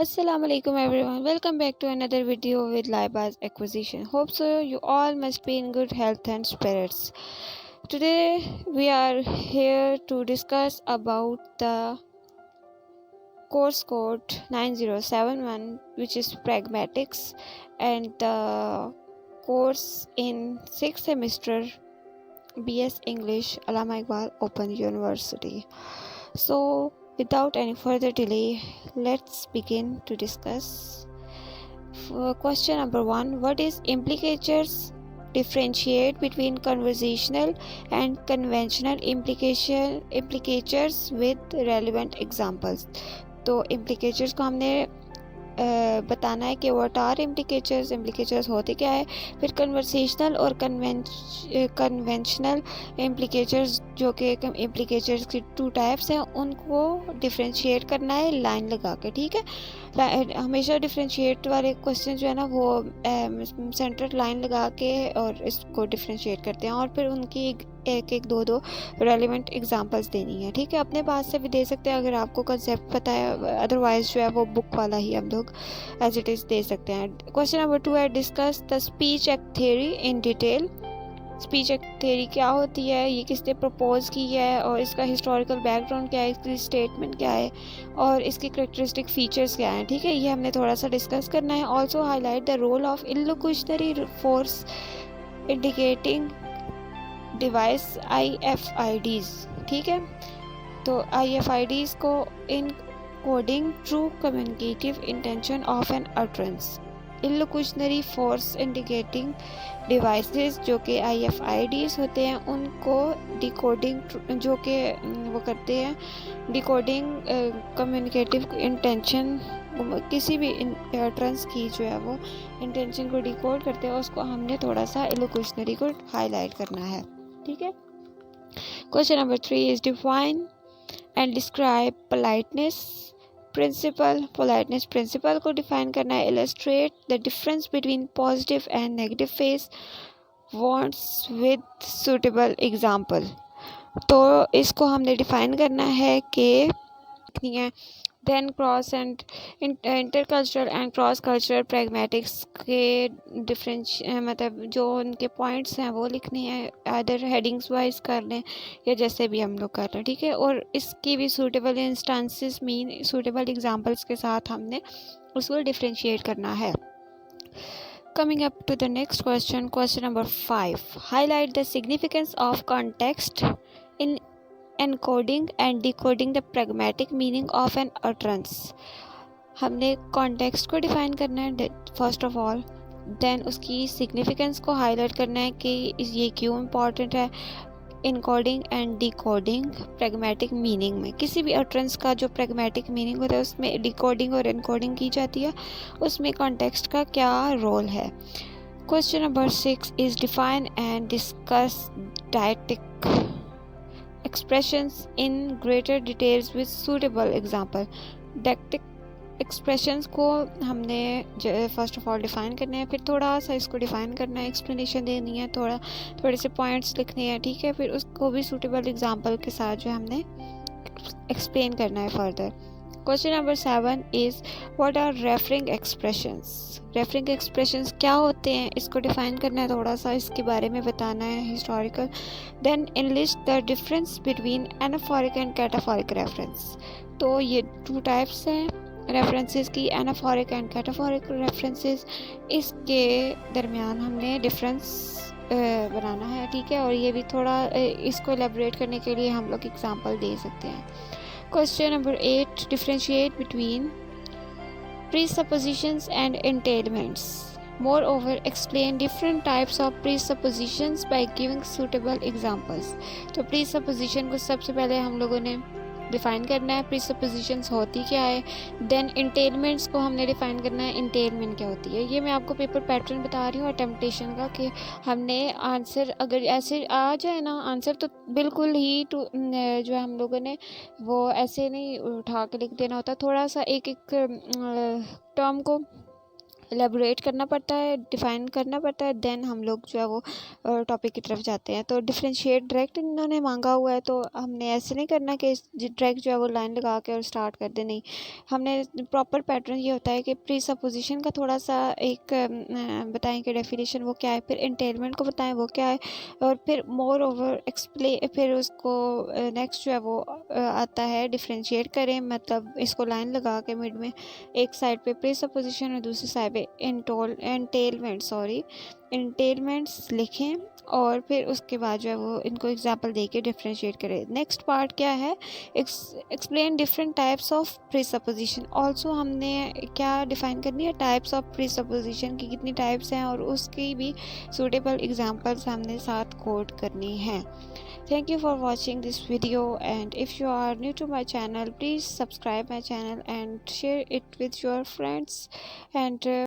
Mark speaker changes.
Speaker 1: Assalamu alaikum everyone. Welcome back to another video with Laiba's acquisition. Hope so you all must be in good health and spirits. Today we are here to discuss about the course code 9071, which is pragmatics, and the course in 6th semester BS English Allama Iqbal Open University. So without any further delay, let's begin to discuss. Question number 1. What is implicatures? Differentiate between conversational and conventional implicatures with relevant examples. तो implicatures को हमने बताना है कि what are इम्प्लिकेचर्स होते क्या है, फिर कन्वर्सेशनल और कन्वेंशनल इम्प्लिकेचर्स जो कि इम्प्लिकेचर्स की टू टाइप्स हैं उनको डिफरेंशिएट करना है लाइन लगा के। ठीक है, हमेशा डिफरेंशिएट वाले क्वेश्चन जो है ना वो सेंटर लाइन लगा के और इसको डिफरेंशिएट करते हैं और फिर उनकी एक दो रेलिवेंट एग्जांपल्स देनी है। ठीक है, अपने पास से भी दे सकते हैं अगर आपको कंसेप्ट पता है, अदरवाइज जो है वो बुक वाला ही हम लोग एज इट इज़ दे सकते हैं। क्वेश्चन नंबर 2 है discuss the speech act theory in detail. Speech act theory क्या होती है, ये किसने प्रपोज की है और इसका हिस्टोरिकल बैकग्राउंड क्या है, इसकी स्टेटमेंट क्या है और इसकी करेक्टरिस्टिक फीचर्स क्या हैं। ठीक है, ये हमने थोड़ा सा डिस्कस करना है। Also highlight the role of illocutionary force indicating device IFIDs। ठीक है, तो IFIDs को encoding true communicative intention of an utterance. Illocutionary force indicating devices जो कि IFIDs होते हैं उनको डिकोडिंग जो कि वो करते हैं डिकोडिंग कम्युनिकेटिव इंटेंशन, किसी भी अटरेंस की जो है वो इंटेंशन को डिकोड करते हैं, उसको हमने थोड़ा सा इलोक्यूशनरी को हाईलाइट करना है। ठीक है, question number 3 is define and describe politeness principle. Politeness principle को डिफाइन करना है। Illustrate the difference between positive and negative face wants with suitable example. तो इसको हमने डिफाइन करना है कि then cross and intercultural and cross cultural pragmatics के मतलब जो उनके पॉइंट्स हैं वो लिखने हैं, अदर हेडिंग्स वाइज कर लें या जैसे भी हम लोग कर रहे हैं। ठीक है, और इसकी भी suitable instances mean suitable examples के साथ हमने उसको डिफरेंशिएट करना है। Coming up to the next question, question number 5. Highlight the significance of context in encoding and decoding the pragmatic meaning of an utterance. हमने कॉन्टेक्स्ट को डिफाइन करना है फर्स्ट ऑफ ऑल, देन उसकी सिग्निफिकेंस को highlight करना है कि ये क्यों इम्पॉर्टेंट है। Encoding and decoding pragmatic meaning में, किसी भी अटरेंस का जो प्रैग्मेटिक मीनिंग होता है उसमें डिकोडिंग और इनकोडिंग की जाती है, उसमें कॉन्टेक्स्ट का क्या रोल है। Question number 6 is define and discuss dietetic expressions in greater details with suitable example. Dactic expressions को हमने फर्स्ट ऑफ ऑल डिफाइन करना है, फिर थोड़ा सा इसको डिफाइन करना है, एक्सप्लेनेशन देनी है, थोड़े से पॉइंट्स लिखने हैं। ठीक है, फिर उसको भी सूटेबल एग्जांपल के साथ जो हमने एक्सप्लेन करना है further. Question number 7 is what are referring expressions. Referring expressions क्या होते हैं, इसको डिफाइन करना है, थोड़ा सा इसके बारे में बताना है, historical. Then enlist the difference between anaphoric and cataphoric reference. तो ये टू टाइप्स हैं रेफरेंसेस की, एनाफोरिक एंड कैटाफोरिक रेफरेंसेस। इसके दरमियान हमने डिफरेंस बनाना है। ठीक है, और ये भी थोड़ा इसको एलेबोरेट करने के लिए हम लोग एग्जांपल दे सकते हैं। Question number 8. Differentiate between presuppositions and entailments. Moreover, explain different types of presuppositions by giving suitable examples. तो presupposition को सबसे पहले हम लोगों ने डिफाइन करना है, presuppositions होती क्या है। देन entailments को हमने डिफाइन करना है, entailment क्या होती है। ये मैं आपको पेपर पैटर्न बता रही हूँ अटेम्पटेशन का, कि हमने आंसर अगर ऐसे आ जाए ना आंसर तो बिल्कुल ही जो है हम लोगों ने वो ऐसे नहीं उठा के लिख देना होता, थोड़ा सा एक एक टर्म को एलेबोरेट करना पड़ता है, डिफ़ाइन करना पड़ता है, देन हम लोग जो है वो टॉपिक की तरफ जाते हैं। तो डिफरेंशिएट डायरेक्ट इन्होंने मांगा हुआ है, तो हमने ऐसे नहीं करना कि डायरेक्ट जो है वो लाइन लगा के और स्टार्ट कर दे, नहीं। हमने प्रॉपर पैटर्न ये होता है कि प्री सपोजिशन का थोड़ा सा एक बताएं कि डेफिनेशन वो क्या है, फिर एंटेलमेंट को बताएं वो क्या है, और फिर मोर ओवर एक्सप्लेन, फिर उसको नेक्स्ट जो है वो आता है डिफरेंशिएट करें, मतलब इसको लाइन लगा के मिड में एक साइड पे प्री सपोजिशन और दूसरी साइड पे एंटेलमेंट्स लिखें, और फिर उसके बाद जो है वो इनको एग्जांपल देके डिफरेंशिएट करें। नेक्स्ट पार्ट क्या है, explain different types of presupposition. Also हमने क्या डिफाइन करनी है, टाइप्स ऑफ प्रीसपोजिशन की कितनी टाइप्स हैं, और उसकी भी सूटेबल एग्जांपल्स हमने साथ कोट करनी है। Thank you for watching this video, and if you are new to my channel, please subscribe my channel and share it with your friends, and